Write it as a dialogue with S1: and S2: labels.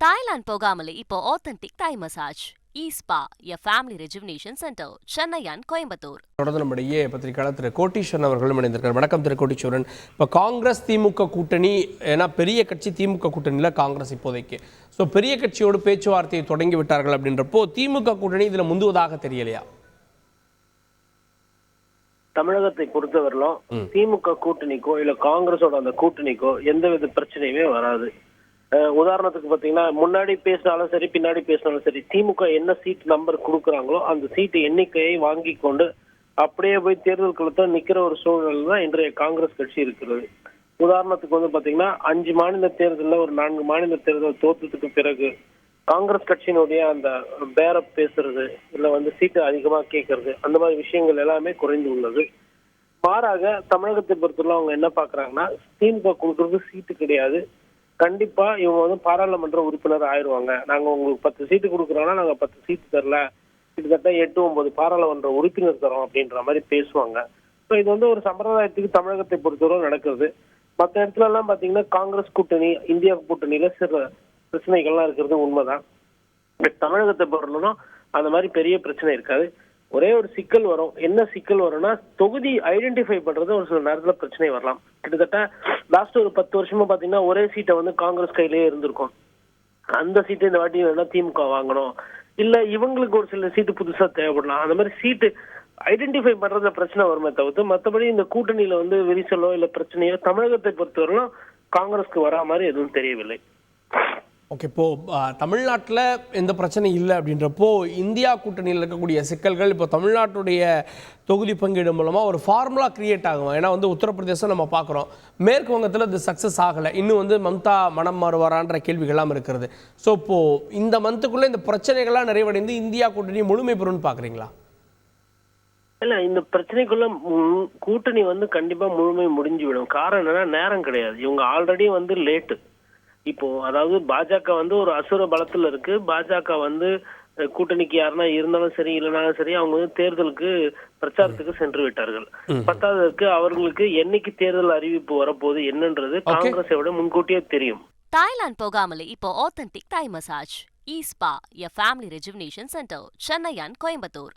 S1: Thailand போகாமலே இப்போ authentic Thai massage Espa a family rejuvenation centre Chennai and Coimbatore.
S2: தொடர்ந்து நம்முடைய பத்திரிகையாளர் திரு கோட்டீஸ்வரன் அவர்களும் இணைந்திருக்கார். வணக்கம் திரு கோட்டீஸ்வரன். இப்போ காங்கிரஸ் திமுக கூட்டணி, ஏன்னா பெரிய கட்சி திமுக கூட்டணியில் காங்கிரஸ் இப்போதைக்கு, ஸோ பெரிய கட்சியோடு பேச்சுவார்த்தையை தொடங்கி விட்டார்கள் அப்படின்றப்போ திமுக கூட்டணி இதில் முந்துவதாக தெரியலையா?
S3: தமிழகத்தை பொறுத்தவரையிலும் திமுக கூட்டணிக்கோ இல்ல காங்கிரஸோட அந்த கூட்டணிக்கோ எந்தவித பிரச்சனையுமே வராது. உதாரணத்துக்கு பாத்தீங்கன்னா, முன்னாடி பேசினாலும் சரி பின்னாடி பேசினாலும் சரி, திமுக என்ன சீட் நம்பர் கொடுக்குறாங்களோ அந்த சீட்டு எண்ணிக்கையை வாங்கி கொண்டு அப்படியே போய் தேர்தல் களத்தில் நிக்கிற ஒரு சூழல் தான் இன்றைய காங்கிரஸ் கட்சி இருக்கிறது. உதாரணத்துக்கு வந்து பாத்தீங்கன்னா, 5 மாநில தேர்தலில் ஒரு 4 மாநில தேர்தல் தோற்றத்துக்கு பிறகு காங்கிரஸ் கட்சியினுடைய அந்த பேர பேசுறது இல்ல வந்து சீட்டு அதிகமா கேட்கறது, அந்த மாதிரி விஷயங்கள் எல்லாமே குறைந்து உள்ளது. மாறாக தமிழகத்தை பொறுத்தவரை அவங்க என்ன பாக்குறாங்கன்னா, திமுக கொடுக்கறது சீட்டு கிடையாது, கண்டிப்பா இவங்க வந்து பாராளுமன்ற உறுப்பினர் ஆயிடுவாங்க, நாங்க உங்களுக்கு 10 சீட்டு கொடுக்குறோம்னா நாங்க 10 சீட்டு தரல, கிட்டத்தட்ட 8-9 பாராளுமன்ற உறுப்பினர் தரோம் அப்படின்ற மாதிரி பேசுவாங்க. ஸோ இது வந்து ஒரு சம்பிரதாயத்துக்கு தமிழகத்தை பொறுத்தவரை நடக்குது. மற்ற இடத்துல எல்லாம் பாத்தீங்கன்னா காங்கிரஸ் கூட்டணி, இந்தியா கூட்டணியில சில பிரச்சனைகள்லாம் இருக்கிறது உண்மைதான். பட் தமிழகத்தை பொறுத்தவரைக்கும் அந்த மாதிரி பெரிய பிரச்சனை இருக்காது. ஒரே ஒரு சிக்கல் வரும். என்ன சிக்கல் வரும்னா, தொகுதி ஐடென்டிஃபை பண்றது ஒரு சில நேரத்துல பிரச்சனை வரலாம். கிட்டத்தட்ட லாஸ்ட் ஒரு 10 வருஷமா பாத்தீங்கன்னா ஒரே சீட்டை வந்து காங்கிரஸ் கையிலேயே இருந்திருக்கும். அந்த சீட்டை இந்த வாட்டி வேணா திமுக வாங்கணும், இல்ல இவங்களுக்கு ஒரு சில சீட்டு புதுசா தேவைப்படலாம். அந்த மாதிரி சீட்டு ஐடென்டிஃபை பண்றதுல பிரச்சனை வருமே தவிர்த்து மற்றபடி இந்த கூட்டணியில வந்து விரிசலோ இல்ல பிரச்சனையோ தமிழகத்தை பொறுத்தவரையிலும் காங்கிரஸ்க்கு வரா மாதிரி எதுவும் தெரியவில்லை.
S2: ஓகே, இப்போது தமிழ்நாட்டில் எந்த பிரச்சனையும் இல்லை அப்படின்றப்போ இந்தியா கூட்டணியில் இருக்கக்கூடிய சிக்கல்கள் இப்போ தமிழ்நாட்டுடைய தொகுதி பங்கீடு மூலமாக ஒரு ஃபார்முலா கிரியேட் ஆகும். ஏன்னா வந்து உத்தரப்பிரதேசம் நம்ம பார்க்குறோம், மேற்கு வங்கத்தில் இது சக்ஸஸ் ஆகலை, இன்னும் வந்து மம்தா மனம் மாறுவாரான்ற கேள்விகள்லாம் இருக்கிறது. ஸோ இப்போது இந்த மந்த்துக்குள்ளே இந்த பிரச்சனைகள்லாம் நிறைவடைந்து இந்தியா கூட்டணி முழுமை பெறும்னு பார்க்குறீங்களா?
S3: இல்ல, இந்த பிரச்சனைக்குள்ள கூட்டணி வந்து கண்டிப்பா முழுமை முடிஞ்சு விடும். காரணம் என்னன்னா, நேரம் கிடையாது. இவங்க ஆல்ரெடி வந்து லேட்டு. இப்போ அதாவது பாஜக வந்து ஒரு அசுர பலத்துல இருக்கு. பாஜக வந்து கூட்டணிக்கு யாருன்னா இருந்தாலும் சரி இல்லைனாலும் சரி அவங்க வந்து தேர்தலுக்கு பிரச்சாரத்துக்கு சென்று விட்டார்கள். பத்தாவதுக்கு அவர்களுக்கு என்னைக்கு தேர்தல் அறிவிப்பு வரப்போகுது என்னன்றது காங்கிரஸை விட முன்கூட்டியே தெரியும்.
S1: தாய்லாந்து போகாமலே இப்போ authentic Thai massage Espa a family rejuvenation centre Chennai and Coimbatore.